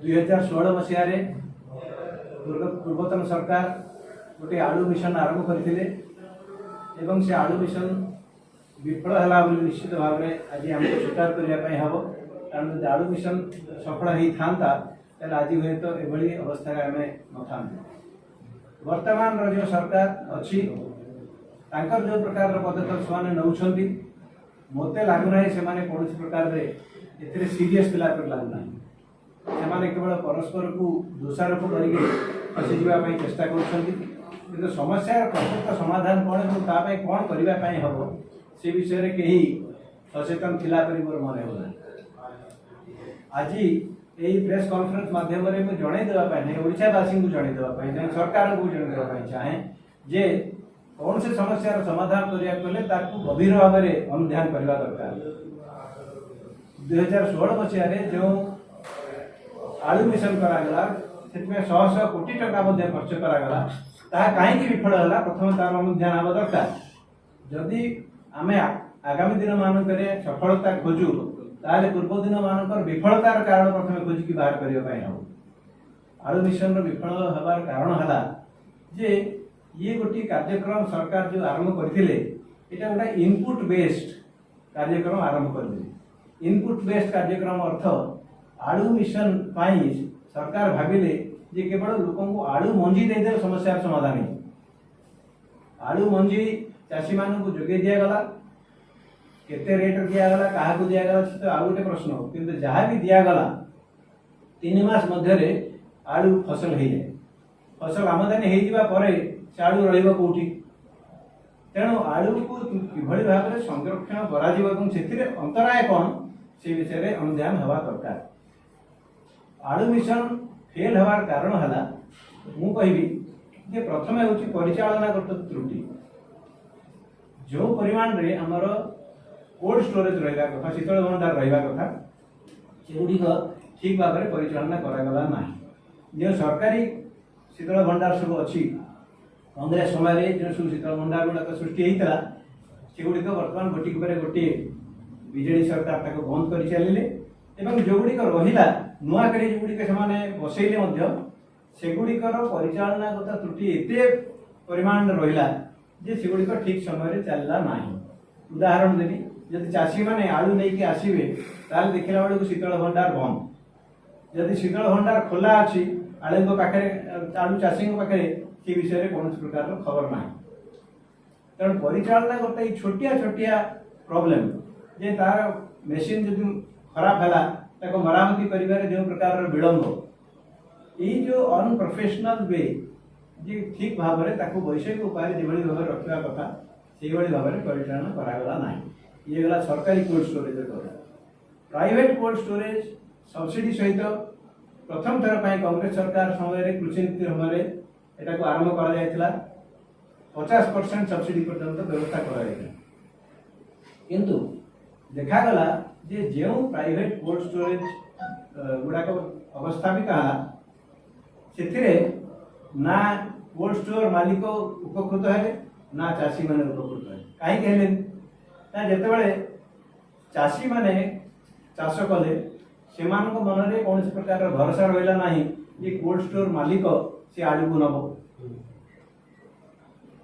2016 मसीह पूर्वतन सरकार गोटे आलू मिशन आरंभ करथिले एवं से आलू मिशन विफल है निश्चित भाव में आज हमको स्वीकार करने हम कारण जब आलू मिशन सफल होता आज हुए तो यह अवस्था आम न था। वर्तमान जो सरकार अच्छी जो प्रकार पदक्षेप से नौकरी मत लगुना से कौन प्रकार ए सीरीयस पिला लगुना से केवल परस्पर को दोषारोप करके फसीजापी चेष्टा कर समस्या प्रकृत समाधान कौन है कौन करने हम से विषय में कहीं सचेतन थिला परी मोर मन हो आज यही प्रेस कॉन्फ्रेंस माध्यम जनईदेवाई ओडावासी को जनईदेवाई सरकार को जनईदेवाई चाहे जे कौन से समस्या समाधान करने गभीर भाव में अनुध्यान करने दरकार। 2016 मसीह जो आलू मिशन करागला से 100 कोटी टका खर्च करागला कहीं विफल है प्रथम तार अनुध्यान हवा दरकार। जदि आम आगामी दिन मानक सफलता खोजु ताले पूर्व दिन मानक विफलतार कारण प्रथम खोजिकी बाहर करने हम आलू मिशन विफल हबार कारण है जे ये गोटे कार्यक्रम सरकार जो आरंभ करथिले एटा गोटा इनपुट बेस्ड कार्यक्रम आरंभ कर इनपुट बेस्ड कार्यक्रम अर्थ आलू मिशन पाई सरकार भाविले जे केवल लोक आलू मंजी देदेले समस्या समाधान है। आलू मंजी चाषी मान को जोगे दिगला केते रेट दिगला क्या दिगला तो आउ गोटे प्रश्न किंतु जहाँ भी दिगला 3 मास मध्य आलू फसल हो जाए फसल आमदानी हो से आलू रोटी तेणु आलू को किभली भाव में संरक्षण कर अंतराय कौन से विषय में अनुध्यान हवा दरकार। आलू मिशन फेल हवार कारण है मु कहबी जे प्रथम हूँ परिचालनागत त्रुटि जो परिमाण रे हमर कोल्ड स्टोरेज रहा कथा शीतल भंडार रहा कथा सेगुड़िक ठीक भाव में परिचालना करागला ना जो सरकारी शीतल भंडार सब अच्छी कांग्रेस समय जो सब शीतल भंडार गुड़ाक सृष्टि होता सेगुड़िक बर्तमान गोटी गोटे बीजेडी सरकार ताको बंद कर चलिए जो गुड़िक रहा नुआकड़ी जो गुड़िक से बसैले सेगुड़िकर परिचालनागत त्रुटि एत परिमाण रहा जे सेगुड़िक ठीक समय चलला ना। उदाहरण देवी जब चाषी मैंने आलू नहीं आसवे ताल देखला बेलू शीतल भंडार बंद जदि शीतल भंडार खोला अच्छी आलू पाखे आलू चाषी पाखे से विषय में कौन प्रकार खबर ना तेणु परिचालना गोटे छोटिया छोटिया प्रॉब्लम जे तार मेसीन जब खराब है मरामती कर जो प्रकार विलंब ये जो अनप्रोफेशनल वे जी ठीक भाव में वैषयिक उपाय जो भाव रखा कथा से भाव में परिचालना करागला ना। ये गला सरकारी कोल्ड स्टोरेज कथा प्राइवेट कोल्ड स्टोरेज सब्सिडी सहित प्रथम थर पर कांग्रेस सरकार समय कृषि नीति समय एटा को आरंभ करा 50% सब्सिडी पर्यंत व्यवस्था करा किंतु देखागला जे जो प्राइवेट कोल्ड स्टोरेज गुड़ाक अवस्थापित है ना कोल्ड स्टोर मालिक उपकृत है ना चाषी मैंने उपकृत है कहीं जिते चाषी मैंने चाष कले से मन में कौन प्रकार भरोसा रहा ना ये कोल्ड स्टोर मालिक से आलू को नब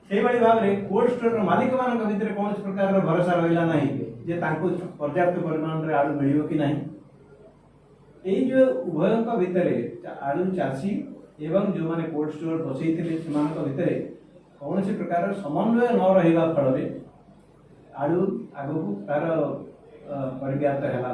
से भाव में कोल्ड स्टोर मालिक मान भर कौन प्रकार भरोसा रहा ना जे पर्याप्त परिमाण में आलू मिल कि ना यही जो उभयों भितर आलू चाषी एवं जो मैंने कोल्ड स्टोर बसई भितर कौन प्रकार समन्वय न रहा फल आलू आग को तार परिव्याप्त है ना।